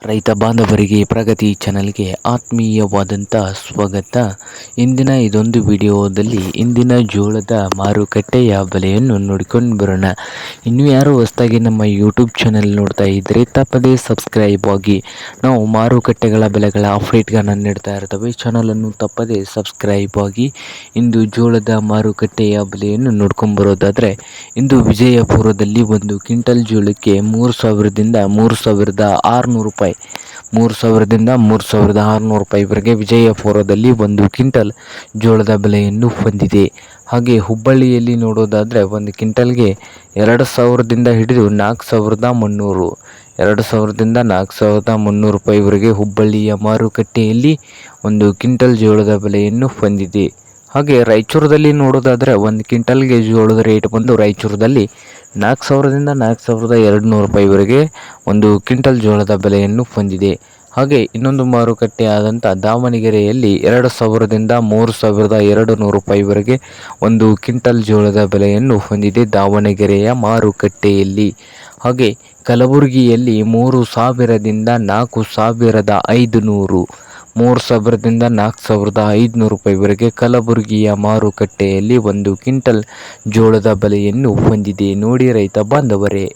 ರೈತ ಬಾಂಧವರಿಗೆ ಪ್ರಗತಿ ಚಾನಲ್ಗೆ ಆತ್ಮೀಯವಾದಂಥ ಸ್ವಾಗತ. ಇಂದಿನ ಇದೊಂದು ವಿಡಿಯೋದಲ್ಲಿ ಇಂದಿನ ಜೋಳದ ಮಾರುಕಟ್ಟೆಯ ಬೆಲೆಯನ್ನು ನೋಡಿಕೊಂಡು ಬರೋಣ. ಇನ್ನು ಯಾರು ಹೊಸದಾಗಿ ನಮ್ಮ ಯೂಟ್ಯೂಬ್ ಚಾನಲ್ ನೋಡ್ತಾ ಇದ್ದರೆ ತಪ್ಪದೇ ಸಬ್ಸ್ಕ್ರೈಬ್ ಆಗಿ. ನಾವು ಮಾರುಕಟ್ಟೆಗಳ ಬೆಲೆಗಳ ಅಪ್ಡೇಟ್ಗಳನ್ನು ನೀಡ್ತಾ ಇರ್ತವೆ. ಚಾನಲನ್ನು ತಪ್ಪದೇ ಸಬ್ಸ್ಕ್ರೈಬ್ ಆಗಿ. ಇಂದು ಜೋಳದ ಮಾರುಕಟ್ಟೆಯ ಬೆಲೆಯನ್ನು ನೋಡ್ಕೊಂಬರೋದಾದರೆ, ಇಂದು ವಿಜಯಪುರದಲ್ಲಿ ಒಂದು ಕ್ವಿಂಟಲ್ ಜೋಳಕ್ಕೆ 3,000ದಿಂದ 3,600 ರೂಪಾಯಿ, 3,000ದಿಂದ 3,600 ರೂಪಾಯಿವರೆಗೆ ವಿಜಯಪುರದಲ್ಲಿ ಒಂದು ಕ್ವಿಂಟಲ್ ಜೋಳದ ಬೆಲೆಯನ್ನು ಹೊಂದಿದೆ. ಹಾಗೆ ಹುಬ್ಬಳ್ಳಿಯಲ್ಲಿ ನೋಡೋದಾದರೆ ಒಂದು ಕ್ವಿಂಟಲ್ಗೆ 2,000ದಿಂದ ಹಿಡಿದು 4,300, 2,000ದಿಂದ 4,300 ರೂಪಾಯಿವರೆಗೆ ಹುಬ್ಬಳ್ಳಿಯ ಮಾರುಕಟ್ಟೆಯಲ್ಲಿ ಒಂದು ಕ್ವಿಂಟಲ್ ಜೋಳದ ಬೆಲೆಯನ್ನು ಹೊಂದಿದೆ. ಹಾಗೆ ರಾಯಚೂರದಲ್ಲಿ ನೋಡೋದಾದರೆ ಒಂದು ಕ್ವಿಂಟಲ್ಗೆ ಜೋಳದ ರೇಟ್ ಬಂದು ರಾಯಚೂರದಲ್ಲಿ 4,000ದಿಂದ 4,200 ರೂಪಾಯಿವರೆಗೆ ಒಂದು ಕ್ವಿಂಟಲ್ ಜೋಳದ ಬೆಲೆಯನ್ನು ಹೊಂದಿದೆ. ಹಾಗೆ ಇನ್ನೊಂದು ಮಾರುಕಟ್ಟೆ ಆದಂಥ ದಾವಣಗೆರೆಯಲ್ಲಿ 2,000ದಿಂದ 3,200 ರೂಪಾಯಿವರೆಗೆ ಒಂದು ಕ್ವಿಂಟಲ್ ಜೋಳದ ಬೆಲೆಯನ್ನು ಹೊಂದಿದೆ ದಾವಣಗೆರೆಯ ಮಾರುಕಟ್ಟೆಯಲ್ಲಿ. ಹಾಗೆ ಕಲಬುರಗಿಯಲ್ಲಿ 3,000ದಿಂದ 4,500, 3,000ದಿಂದ 4,500 ರೂಪಾಯಿವರೆಗೆ ಕಲಬುರಗಿಯ ಮಾರುಕಟ್ಟೆಯಲ್ಲಿ ಒಂದು ಕ್ವಿಂಟಲ್ ಜೋಳದ ಬೆಲೆಯನ್ನು ಹೊಂದಿದೆ. ನೋಡಿ ರೈತ ಬಾಂಧವರೇ.